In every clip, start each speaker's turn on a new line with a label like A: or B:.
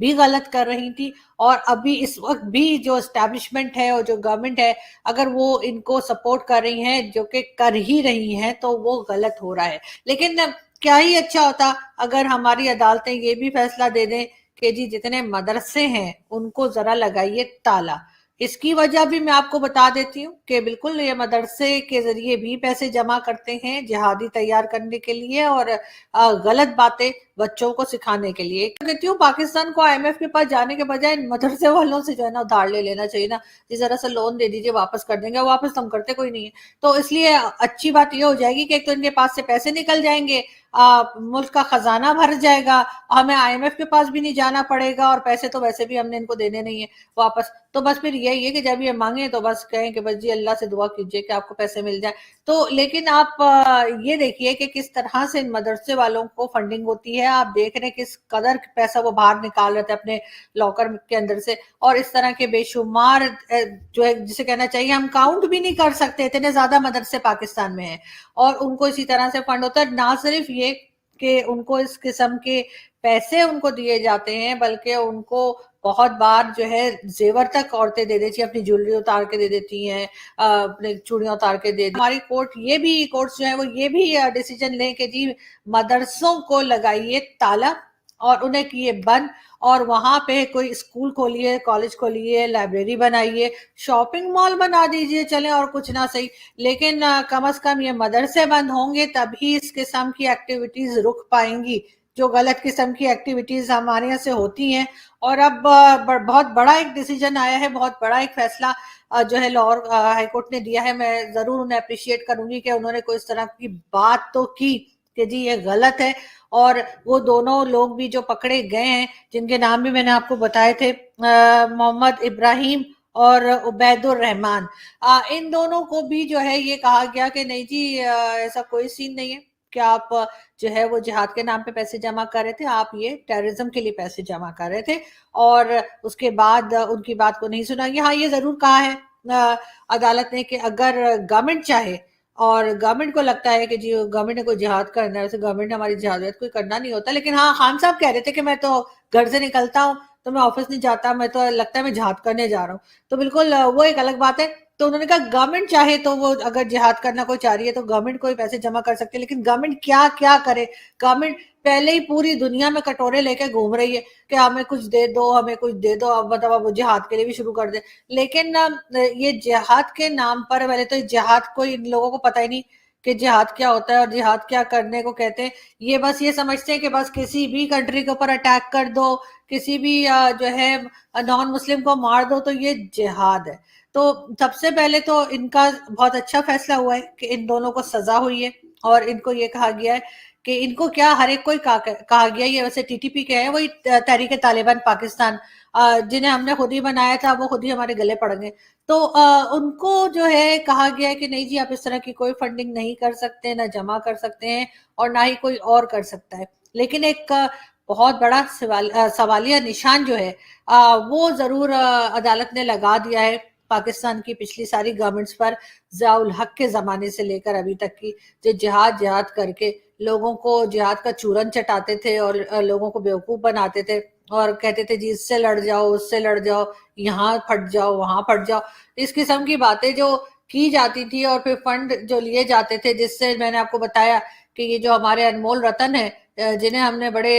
A: بھی غلط کر رہی تھی، اور ابھی اس وقت بھی جو اسٹیبلشمنٹ ہے اور جو گورنمنٹ ہے اگر وہ ان کو سپورٹ کر رہی ہیں، جو کہ کر ہی رہی ہیں، تو وہ غلط ہو رہا ہے۔ لیکن کیا ہی اچھا ہوتا اگر ہماری عدالتیں یہ بھی فیصلہ دے دیں کہ جی جتنے مدرسے ہیں ان کو ذرا لگائیے تالا۔ اس کی وجہ بھی میں آپ کو بتا دیتی ہوں کہ بالکل یہ مدرسے کے ذریعے بھی پیسے جمع کرتے ہیں جہادی تیار کرنے کے لیے اور غلط باتیں بچوں کو سکھانے کے لیے۔ کہتی ہوں پاکستان کو IMF کے پاس جانے کے بجائے مدرسے والوں سے جو ہے نا ادھار لے لینا چاہیے نا، ذرا سا لون دے دیجیے واپس کر دیں گے، واپس ہم کرتے کوئی نہیں ہے۔ تو اس لیے اچھی بات یہ ہو جائے گی کہ ایک تو ان کے پاس سے پیسے نکل جائیں گے، ملک کا خزانہ بھر جائے گا، ہمیں IMF کے پاس بھی نہیں جانا پڑے گا، اور پیسے تو ویسے بھی ہم نے ان کو دینے نہیں ہیں واپس۔ تو بس پھر یہی ہے کہ جب یہ مانگیں تو بس کہیں کہ بس جی اللہ سے دعا کیجئے کہ آپ کو پیسے مل جائیں۔ تو لیکن آپ یہ دیکھیے کہ کس طرح سے ان مدرسے والوں کو فنڈنگ ہوتی ہے، آپ دیکھ رہے ہیں کس قدر پیسہ وہ باہر نکال رہے تھے اپنے لاکر کے اندر سے، اور اس طرح کے بے شمار جو ہے جسے کہنا چاہیے ہم کاؤنٹ بھی نہیں کر سکتے، اتنے زیادہ مدرسے پاکستان میں ہیں، اور ان کو اسی طرح سے فنڈ ہوتا ہے۔ نہ صرف یہ کہ ان کو اس قسم کے پیسے ان کو دیے جاتے ہیں، بلکہ ان کو بہت بار جو ہے زیور تک عورتیں دے دیتی ہیں، اپنی جویلری اتار کے دے دیتی ہیں، اپنے چوڑیاں اتار کے دے دی۔ ہماری کورٹس جو ہیں وہ یہ بھی ڈیسیجن لیں کہ جی مدرسوں کو لگائیے تالا اور انہیں کیے بند، اور وہاں پہ کوئی اسکول کھولیے، کالج کھولیے، لائبریری بنائیے، شاپنگ مال بنا دیجیے، چلیں اور کچھ نہ صحیح، لیکن کم از کم یہ مدرسے بند ہوں گے تبھی اس قسم کی ایکٹیویٹیز رک پائیں گی، جو غلط قسم کی ایکٹیویٹیز ہمارے یہاں سے ہوتی ہیں۔ اور اب بہت بڑا ایک ڈیسیجن آیا ہے، بہت بڑا ایک فیصلہ جو ہے لاہور ہائی کورٹ نے دیا ہے۔ میں ضرور انہیں اپریشیٹ کروں گی کہ انہوں نے کوئی اس طرح کی بات تو کی کہ جی یہ غلط ہے، اور وہ دونوں لوگ بھی جو پکڑے گئے ہیں جن کے نام بھی میں نے آپ کو بتائے تھے، محمد ابراہیم اور عبید الرحمان، ان دونوں کو بھی جو ہے یہ کہا گیا کہ نہیں جی ایسا کوئی سین نہیں ہے کہ آپ جو ہے وہ جہاد کے نام پہ پیسے جمع کر رہے تھے، آپ یہ ٹیررزم کے لیے پیسے جمع کر رہے تھے، اور اس کے بعد ان کی بات کو نہیں سنا گیا۔ ہاں یہ ضرور کہا ہے عدالت نے کہ اگر گورنمنٹ چاہے اور گورنمنٹ کو لگتا ہے کہ جی گورنمنٹ نے کوئی جہاد کرنا ہے، ویسے گورنمنٹ نے ہماری جہاد کوئی کرنا نہیں ہوتا، لیکن ہاں خان صاحب کہہ رہے تھے کہ میں تو گھر سے نکلتا ہوں تو میں آفس نہیں جاتا، میں تو لگتا ہے میں جہاد کرنے جا رہا ہوں، تو بالکل وہ ایک الگ بات ہے۔ تو انہوں نے کہا گورنمنٹ چاہے تو وہ اگر جہاد کرنا کوئی چاہ رہی ہے تو گورنمنٹ کوئی پیسے جمع کر سکتے، لیکن گورنمنٹ کیا کیا کرے، گورنمنٹ پہلے ہی پوری دنیا میں کٹورے لے کے گھوم رہی ہے کہ ہمیں کچھ دے دو، ہمیں کچھ دے دو، اب مطلب اب جہاد کے لیے بھی شروع کر دے۔ لیکن یہ جہاد کے نام پر پہلے تو جہاد کوئی ان لوگوں کو پتہ ہی نہیں کہ جہاد کیا ہوتا ہے اور جہاد کیا کرنے کو کہتے ہیں۔ یہ بس یہ سمجھتے ہیں کہ بس کسی بھی کنٹری کے اوپر اٹیک کر دو، کسی بھی جو ہے نان مسلم کو مار دو تو یہ جہاد ہے۔ تو سب سے پہلے تو ان کا بہت اچھا فیصلہ ہوا ہے کہ ان دونوں کو سزا ہوئی ہے، اور ان کو یہ کہا گیا ہے کہ ان کو کیا ہر ایک کو کہا گیا، یہ ویسے TTP کے ہیں، وہی تحریک طالبان پاکستان، جنہیں ہم نے خود ہی بنایا تھا، وہ خود ہی ہمارے گلے پڑ گئے، تو ان کو جو ہے کہا گیا ہے کہ نہیں جی آپ اس طرح کی کوئی فنڈنگ نہیں کر سکتے، نہ جمع کر سکتے ہیں، اور نہ ہی کوئی اور کر سکتا ہے۔ لیکن ایک بہت بڑا سوالیہ نشان جو ہے وہ ضرور عدالت نے لگا دیا ہے پاکستان کی پچھلی ساری گورنمنٹس پر، ضیاء الحق کے زمانے سے لے کر ابھی تک کی، جو جہاد کر کے لوگوں کو جہاد کا چورن چٹاتے تھے اور لوگوں کو بیوقوف بناتے تھے، اور کہتے تھے جی اس سے لڑ جاؤ، اس سے لڑ جاؤ، یہاں پھٹ جاؤ، وہاں پھٹ جاؤ، اس قسم کی باتیں جو کی جاتی تھی، اور پھر فنڈ جو لیے جاتے تھے، جس سے میں نے آپ کو بتایا کہ یہ جو ہمارے انمول رتن ہے، جنہیں ہم نے بڑے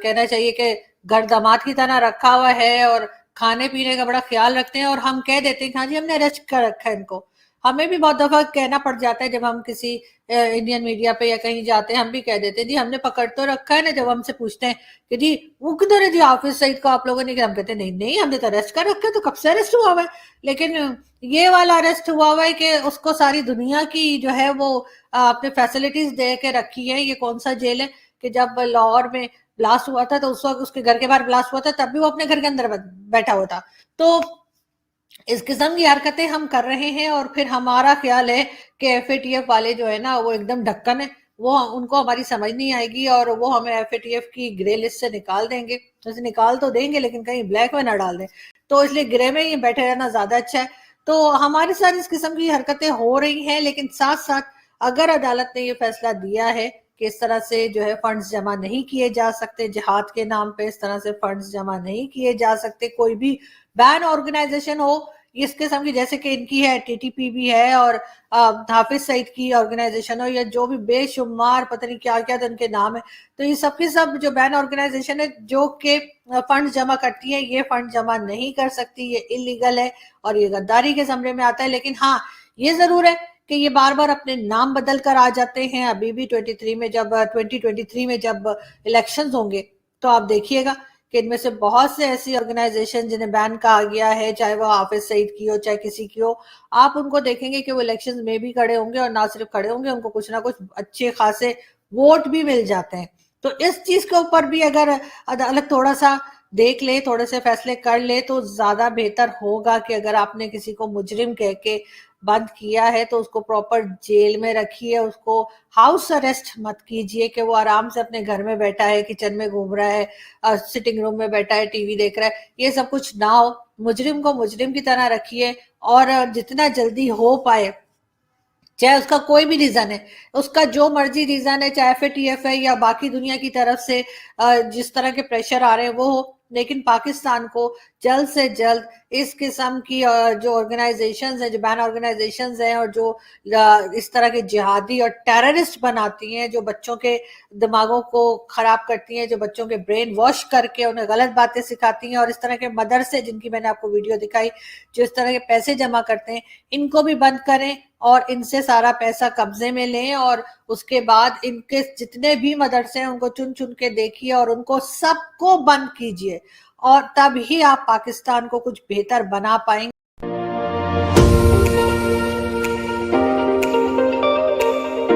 A: کہنا چاہیے کہ گھر داماد کی طرح رکھا ہوا ہے، اور کھانے پینے کا بڑا خیال رکھتے ہیں، اور ہم کہہ دیتے ہیں کہ ہاں جی ہم نے ارسٹ کر رکھا ہے ان کو۔ ہمیں بھی بہت دفعہ کہنا پڑ جاتا ہے جب ہم کسی انڈین میڈیا پہ یا کہیں جاتے ہیں، ہم بھی کہہ دیتے ہیں جی ہم نے پکڑ تو رکھا ہے نا، جب ہم سے پوچھتے ہیں کہ جی وہ کدھر ہے جی حافظ سعید کو آپ لوگوں نے، کہ ہم کہتے ہیں نہیں نہیں ہم نے تو ارسٹ کر رکھا ہے، تو کب سے ارسٹ ہوا ہوا ہے۔ لیکن یہ والا ارسٹ ہوا ہوا ہے کہ اس کو ساری دنیا کی جو ہے وہ اپنے فیسلٹیز دے کے رکھی ہے۔ یہ کون سا جیل ہے کہ جب لاہور میں بلاسٹ ہوا تھا تو اس وقت اس کے گھر کے باہر بلاسٹ ہوا تھا، تب بھی وہ اپنے گھر کے اندر بیٹھا ہوا تھا۔ تو اس قسم کی حرکتیں ہم کر رہے ہیں، اور پھر ہمارا خیال ہے کہ FATF والے جو ہے نا وہ ایک دم ڈھکن ہے، وہ ان کو ہماری سمجھ نہیں آئے گی، اور وہ ہمیں FATF کی گرے لسٹ سے نکال دیں گے، جیسے نکال تو دیں گے لیکن کہیں بلیک میں نہ ڈال دیں، تو اس لیے گرے میں ہی بیٹھے رہنا زیادہ اچھا ہے۔ تو ہمارے ساتھ اس قسم کی حرکتیں ہو رہی ہیں، لیکن ساتھ ساتھ اگر عدالت نے یہ فیصلہ دیا ہے کہ اس طرح سے جو ہے فنڈز جمع نہیں کیے جا سکتے، جہاد کے نام پہ اس طرح سے فنڈز جمع نہیں کیے جا سکتے. کوئی بھی بین آرگنائزیشن ہو اس قسم کی، جیسے کہ ان کی ہے ٹی ٹی پی بھی ہے اور حافظ سعید کی آرگنائزیشن ہو یا جو بھی بے شمار پتہ نہیں کیا کیا تو ان کے نام ہے، تو یہ سب کے سب جو بین آرگنائزیشن ہے جو کہ فنڈ جمع کرتی ہیں، یہ فنڈ جمع نہیں کر سکتی، یہ انلیگل ہے اور یہ غداری کے زمرے میں آتا ہے. لیکن ہاں یہ ضرور ہے کہ یہ بار بار اپنے نام بدل کر آ جاتے ہیں. ابھی بھی 2023 میں جب الیکشنز ہوں گے تو آپ دیکھیے گا کہ ان میں سے بہت سے ایسی آرگنائزیشن جنہیں بین کہا گیا ہے، چاہے وہ حافظ سعید کی ہو چاہے کسی کی ہو، آپ ان کو دیکھیں گے کہ وہ الیکشنز میں بھی کھڑے ہوں گے، اور نہ صرف کھڑے ہوں گے، ان کو کچھ نہ کچھ اچھے خاصے ووٹ بھی مل جاتے ہیں. تو اس چیز کے اوپر بھی اگر عدالت تھوڑا سا دیکھ لے، تھوڑے سے فیصلے کر لے تو زیادہ بہتر ہوگا کہ اگر آپ نے کسی کو مجرم کہہ کے بند کیا ہے تو اس کو پراپر جیل میں رکھیے، اس کو ہاؤس اریسٹ مت کیجئے کہ وہ آرام سے اپنے گھر میں بیٹھا ہے، کچن میں گھوم رہا ہے، سٹنگ روم میں بیٹھا ہے، ٹی وی دیکھ رہا ہے. یہ سب کچھ نہ ہو. مجرم کو مجرم کی طرح رکھیے اور جتنا جلدی ہو پائے، چاہے اس کا کوئی بھی ریزن ہے، اس کا جو مرضی ریزن ہے، چاہے ایف اے ٹی ایف ہے یا باقی دنیا کی طرف سے جس طرح کے پریشر آ رہے ہیں وہ ہو، لیکن پاکستان کو جلد سے جلد اس قسم کی جو آرگنائزیشنز ہیں، جو بین آرگنائزیشنز ہیں اور جو اس طرح کے جہادی اور ٹیررسٹ بناتی ہیں، جو بچوں کے دماغوں کو خراب کرتی ہیں، جو بچوں کے برین واش کر کے انہیں غلط باتیں سکھاتی ہیں، اور اس طرح کے مدرسے جن کی میں نے آپ کو ویڈیو دکھائی جو اس طرح کے پیسے جمع کرتے ہیں، ان کو بھی بند کریں اور ان سے سارا پیسہ قبضے میں لیں. اور اس کے بعد ان کے جتنے بھی مدرسے ہیں ان کو چن چن کے دیکھیے اور ان کو سب کو بند کیجئے، اور تب ہی آپ پاکستان کو کچھ بہتر بنا پائیں گے.